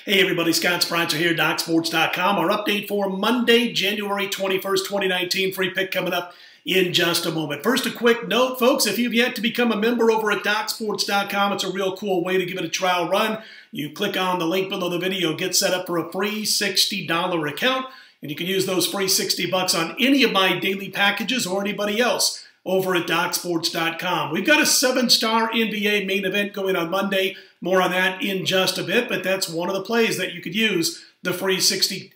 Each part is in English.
Hey everybody, Scott Spreitzer here, DocSports.com. Our update for Monday, January 21st, 2019. Free pick coming up in just a moment. First, a quick note, folks. If you've yet to become a member over at DocSports.com, it's a real cool way to give it a trial run. You click on the link below the video, get set up for a free $60 account, and you can use those free $60 on any of my daily packages or anybody else over at DocSports.com. We've got a 7-star NBA main event going on Monday. More on that in just a bit, but that's one of the plays that you could use the free $60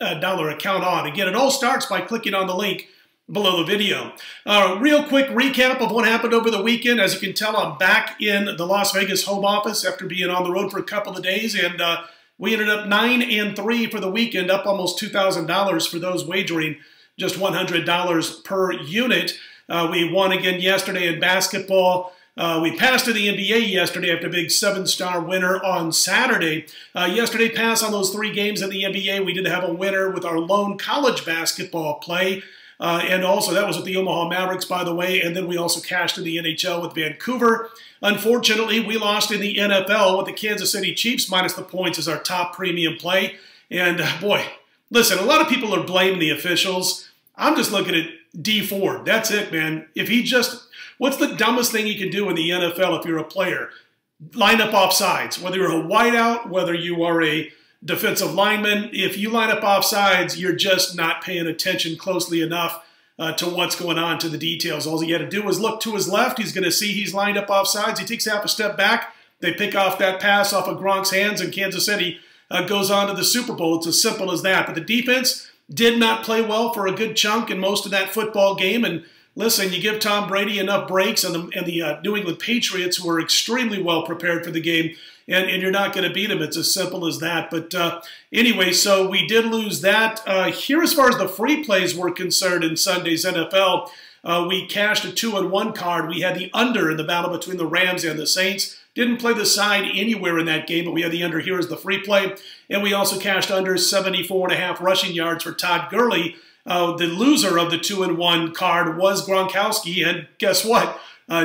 account on. Again, it all starts by clicking on the link below the video. Real quick recap of what happened over the weekend. As you can tell, I'm back in the Las Vegas home office after being on the road for a couple of days, and we ended up 9-3 for the weekend, up almost $2,000 for those wagering, just $100 per unit. We won again yesterday in basketball. We passed to the NBA yesterday after a big 7-star winner on Saturday. Yesterday passed on those 3 games in the NBA. We did have a winner with our lone college basketball play. And also, that was with the Omaha Mavericks, by the way. And then we also cashed in the NHL with Vancouver. Unfortunately, we lost in the NFL with the Kansas City Chiefs minus the points as our top premium play. And boy, listen, a lot of people are blaming the officials. I'm just looking at D Ford. That's it, man. If he just, what's the dumbest thing you can do in the NFL if you're a player? Line up off sides. Whether you're a wideout, whether you are a defensive lineman, if you line up off sides, you're just not paying attention closely enough to what's going on, to the details. All he had to do was look to his left. He's going to see he's lined up off sides. He takes half a step back. They pick off that pass off of Gronk's hands, and Kansas City goes on to the Super Bowl. It's as simple as that. But the defense did not play well for a good chunk in most of that football game. And listen, you give Tom Brady enough breaks, and the New England Patriots were extremely well prepared for the game, and you're not going to beat them. It's as simple as that. But anyway, so we did lose that. Here, as far as the free plays were concerned in Sunday's NFL, we cashed a 2-1 card. We had the under in the battle between the Rams and the Saints. Didn't play the side anywhere in that game, but we had the under here as the free play. And we also cashed under 74.5 rushing yards for Todd Gurley. The loser of the 2-1 card was Gronkowski, and guess what?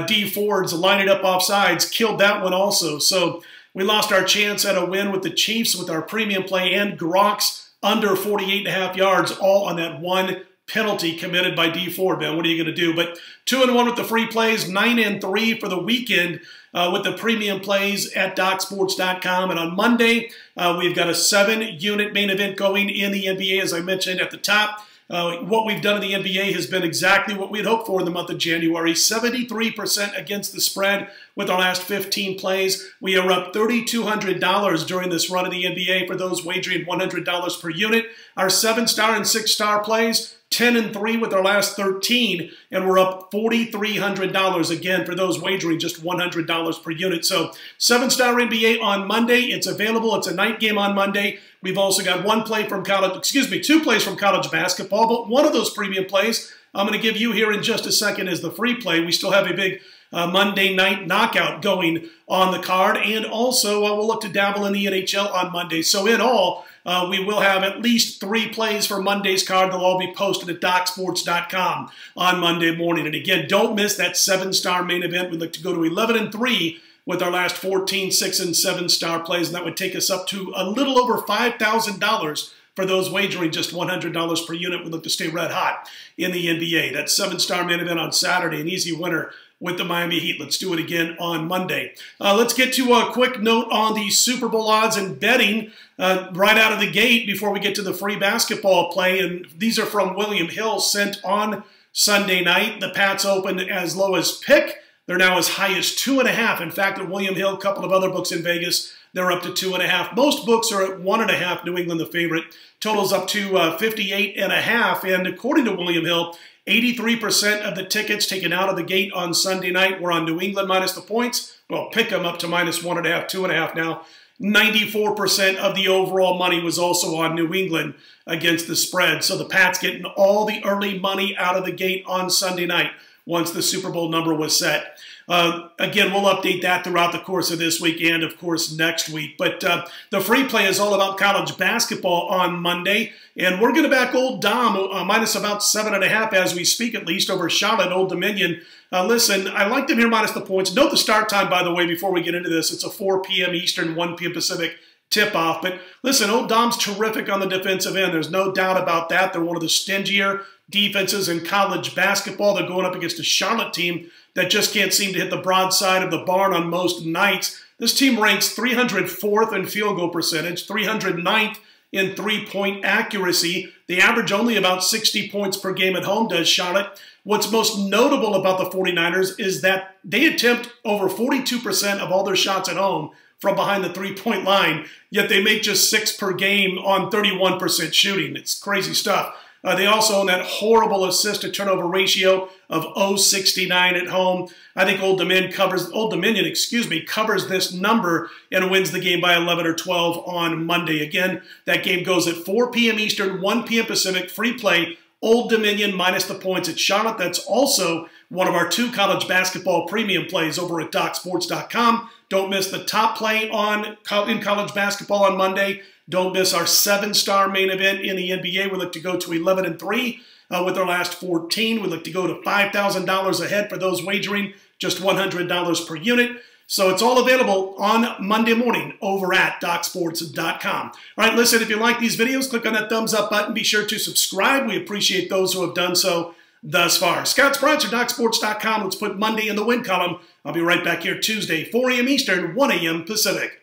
D Ford's line it up off sides killed that one also. So we lost our chance at a win with the Chiefs with our premium play and Gronk's under 48.5 yards, all on that one penalty committed by D Ford, man. What are you going to do? But 2-1 with the free plays, 9-3 for the weekend with the premium plays at DocSports.com. And on Monday, we've got a 7-unit main event going in the NBA, as I mentioned at the top. What we've done in the NBA has been exactly what we had hoped for in the month of January. 73% against the spread with our last 15 plays. We are up $3,200 during this run of the NBA for those wagering $100 per unit. Our 7-star and 6-star plays, 10-3 with our last 13, and we're up $4,300 again for those wagering just $100 per unit. So 7-star NBA on Monday. It's available. It's a night game on Monday. We've also got 2 plays from college basketball, but one of those premium plays I'm going to give you here in just a second is the free play. We still have a big Monday night knockout going on the card, and also we'll look to dabble in the NHL on Monday. So in all, we will have at least 3 plays for Monday's card. They'll all be posted at DocSports.com on Monday morning. And again, don't miss that 7-star main event. We'd like to go to 11-3 with our last 14 6- and 7-star plays, and that would take us up to a little over $5,000 for those wagering just $100 per unit. We look to stay red hot in the NBA. That 7-star main event on Saturday, an easy winner with the Miami Heat. Let's do it again on Monday. Let's get to a quick note on the Super Bowl odds and betting right out of the gate before we get to the free basketball play. And these are from William Hill, sent on Sunday night. The Pats opened as low as pick. They're now as high as 2.5. In fact, at William Hill, a couple of other books in Vegas, they're up to 2.5. Most books are at 1.5. New England, the favorite. Totals up to 58.5. And according to William Hill, 83% of the tickets taken out of the gate on Sunday night were on New England minus the points. Well, pick them up to minus 1.5, 2.5 now. 94% of the overall money was also on New England against the spread. So the Pats getting all the early money out of the gate on Sunday night once the Super Bowl number was set. Again, we'll update that throughout the course of this week and, of course, next week. But the free play is all about college basketball on Monday. And we're going to back Old Dom minus about 7.5 as we speak, at least, over Charlotte, Old Dominion. Listen, I like them here minus the points. Note the start time, by the way, before we get into this. It's a 4 p.m. Eastern, 1 p.m. Pacific tip-off. But listen, Old Dom's terrific on the defensive end. There's no doubt about that. They're one of the stingier defenses in college basketball. They're going up against a Charlotte team that just can't seem to hit the broadside of the barn on most nights. This team ranks 304th in field goal percentage, 309th in three-point accuracy. They average only about 60 points per game at home, does Charlotte. What's most notable about the 49ers is that they attempt over 42% of all their shots at home from behind the three-point line, yet they make just 6 per game on 31% shooting. It's crazy stuff. They also own that horrible assist-to-turnover ratio of 0.69 at home. I think Old Dominion covers this number and wins the game by 11 or 12 on Monday. Again, that game goes at 4 p.m. Eastern, 1 p.m. Pacific, free play. Old Dominion minus the points at Charlotte. That's also one of our 2 college basketball premium plays over at DocSports.com. Don't miss the top play in college basketball on Monday. Don't miss our 7-star main event in the NBA. We look to go to 11-3 with our last 14. We look to go to $5,000 ahead for those wagering, just $100 per unit. So it's all available on Monday morning over at DocSports.com. All right, listen, if you like these videos, click on that thumbs up button. Be sure to subscribe. We appreciate those who have done so thus far. Scott Spreitzer, DocSports.com. Let's put Monday in the win column. I'll be right back here Tuesday, 4 a.m. Eastern, 1 a.m. Pacific.